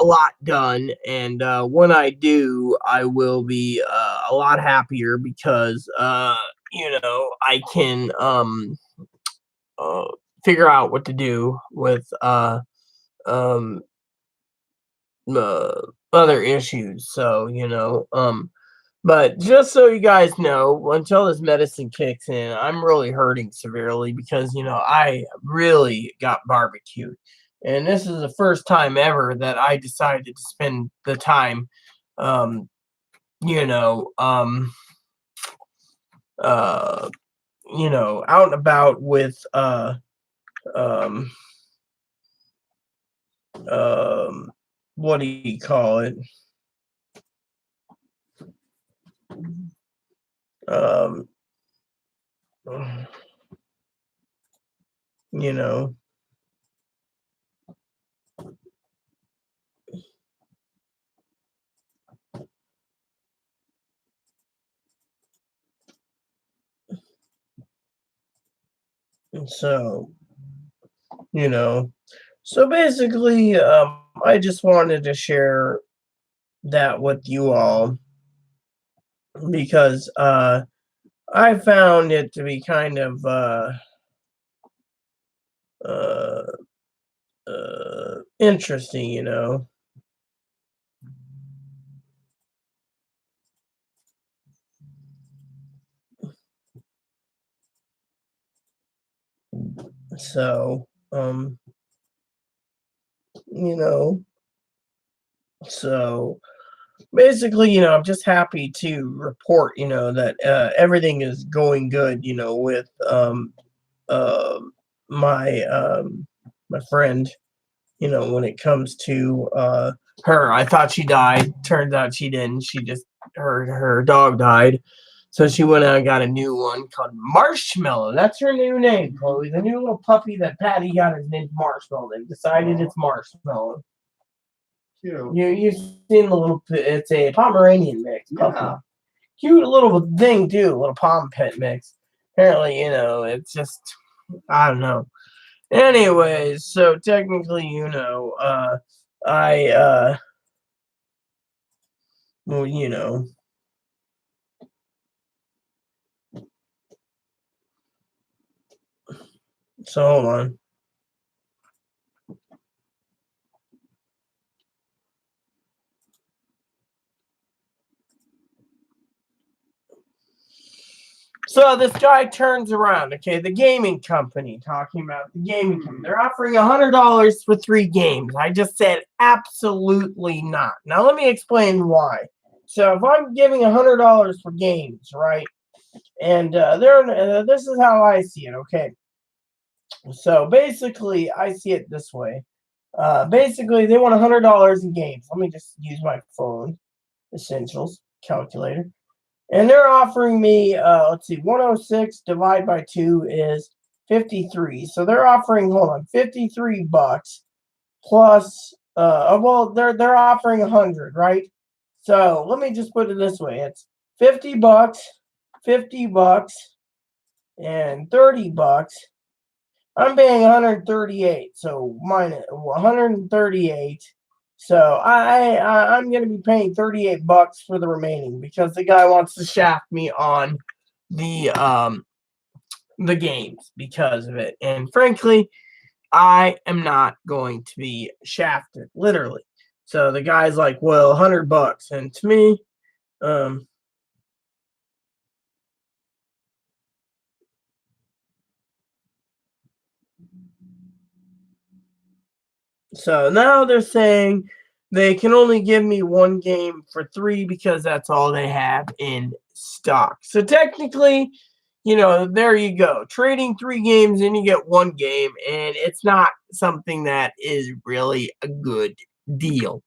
A: lot done, and when I do, I will be a lot happier because I can uh, figure out what to do with um other issues. So but just so you guys know, until this medicine kicks in, I'm really hurting severely because I really got barbecued. And this is the first time ever that I decided to spend the time, um, you know, um, uh, out and about with, um, um, what do you call it? Um, you know, so, you know, so basically, I just wanted to share that with you all because I found it to be kind of uh, interesting. So, you know, so basically, I'm just happy to report, that everything is going good, with uh, my my friend, when it comes to her. I thought she died. Turns out she didn't. She just her dog died. So she went out and got a new one called Marshmallow. That's her new name, Chloe. The new little puppy that Patty got is named Marshmallow. They decided it's Marshmallow.
B: Cute.
A: You've seen the little. It's a Pomeranian mix puppy.
B: Yeah.
A: Cute little thing too, little Pom Pet mix. Apparently, it's just I don't know. Anyways, so technically, I well, so hold on. So this guy turns around, okay, the gaming company, talking about the gaming company. They're offering $100 for 3 games. I just said absolutely not. Now let me explain why. So if I'm giving $100 for games, right? And this is how I see it, okay? So basically, I see it this way. Basically, they want $100 in games. Let me just use my phone, Essentials calculator, and they're offering me. Let's see, 106 divided by 2 is 53. So they're offering, hold on, $53 plus. Well, they're offering 100, right? So let me just put it this way: it's $50, $50, and $30. I'm paying 138, so minus 138. So I'm gonna be paying $38 for the remaining because the guy wants to shaft me on the games because of it. And frankly, I am not going to be shafted, literally. So the guy's like, well, $100, and to me, So now they're saying they can only give me one game for 3 because that's all they have in stock. So technically, there you go. Trading 3 games and you get 1 game, and it's not something that is really a good deal.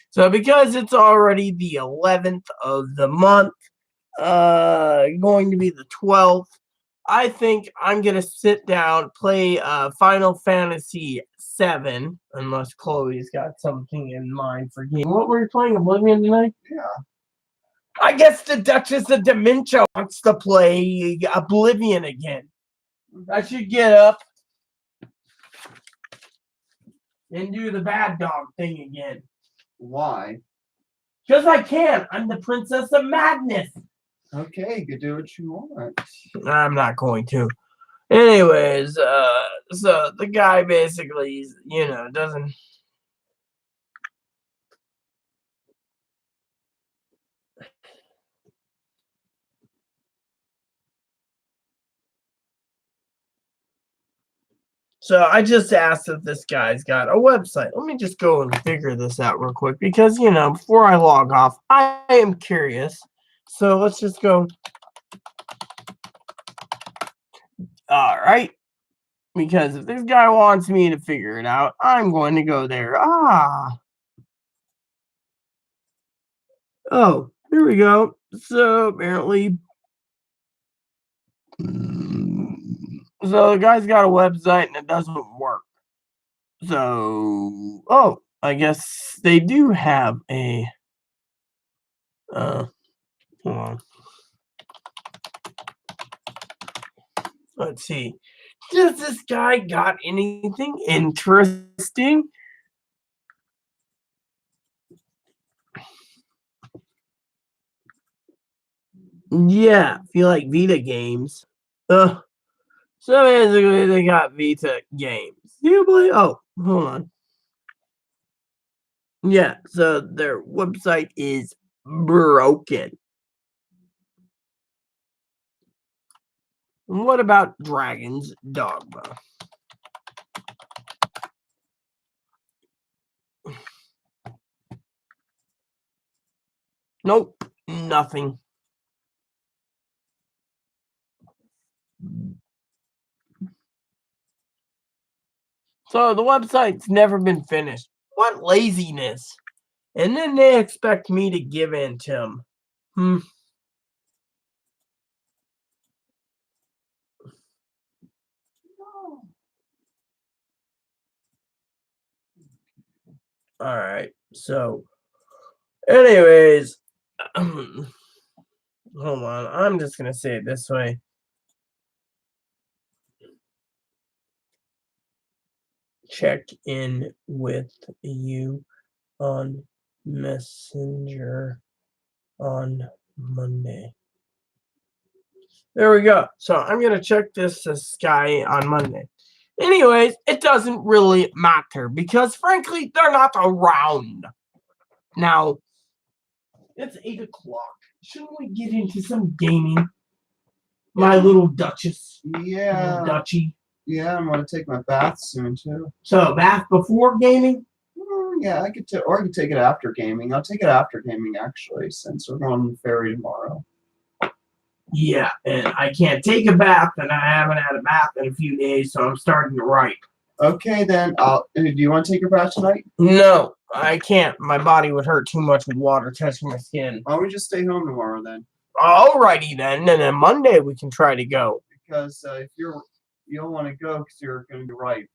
A: So because it's already the 11th of the month, going to be the 12th, I think I'm going to sit down, play Final Fantasy VII, unless Chloe's got something in mind for game. What were you playing, Oblivion tonight?
B: Yeah.
A: I guess the Duchess of Dementia wants to play Oblivion again. I should get up and do the bad dog thing again.
B: Why?
A: Because I can. I'm the Princess of Madness.
B: Okay, you can do what you want.
A: I'm not going to. Anyways, so the guy basically, doesn't. So I just asked if this guy's got a website. Let me just go and figure this out real quick because, before I log off, I am curious. So let's just go. All right. Because if this guy wants me to figure it out, I'm going to go there. Oh, here we go. So apparently. So the guy's got a website and it doesn't work. So, I guess they do have a, hold on. Let's see. Does this guy got anything interesting? Yeah, feel like Vita games. So basically they got Vita games. Do you believe? Oh, hold on. Yeah, so their website is broken. What about Dragon's Dogma? Nope, nothing. So the website's never been finished. What laziness. And then they expect me to give in to them. All right. So, anyways, hold on. I'm just going to say it this way. Check in with you on Messenger on Monday. There we go. So I'm going to check this guy on Monday. Anyways, it doesn't really matter because, frankly, they're not around. Now, it's 8 o'clock. Shouldn't we get into some gaming? My little Duchess.
B: Yeah.
A: Little Dutchie.
B: Yeah, I'm going to take my bath soon, too.
A: So, bath before gaming?
B: Yeah, I could take it after gaming. I'll take it after gaming, actually, since we're going to the ferry tomorrow.
A: Yeah, and I can't take a bath, and I haven't had a bath in a few days, so I'm starting to ripe.
B: Okay, then. Do you want to take your bath tonight?
A: No, I can't. My body would hurt too much with water touching my skin.
B: Why don't we just stay home tomorrow, then?
A: Alrighty, then. And then Monday we can try to go.
B: Because if you don't want to go because you're going to be ripe.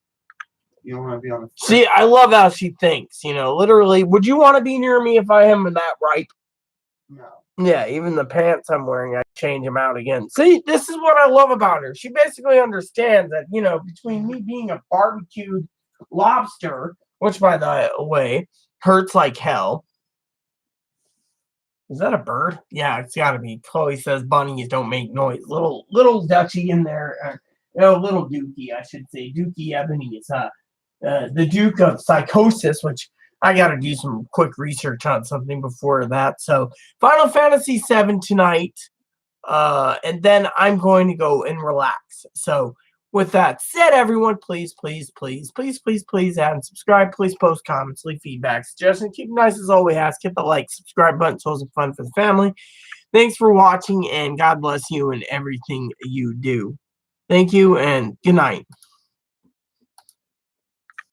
B: You don't want to be on the ferry.
A: See, I love how she thinks. Literally, would you want to be near me if I am that ripe?
B: No.
A: Yeah, even the pants I'm wearing, I change them out again. See, this is what I love about her. She basically understands that, between me being a barbecued lobster, which, by the way, hurts like hell. Is that a bird? Yeah, it's got to be. Chloe says bunnies don't make noise. Little Dutchie in there. Little Dookie, I should say. Dookie Ebony is the Duke of Psychosis, which I got to do some quick research on something before that. So Final Fantasy VII tonight, and then I'm going to go and relax. So with that said, everyone, please add and subscribe. Please post comments, leave feedback, suggestions. Keep it nice as always. Hit the like, subscribe button so it's fun for the family. Thanks for watching, and God bless you and everything you do. Thank you, and good night.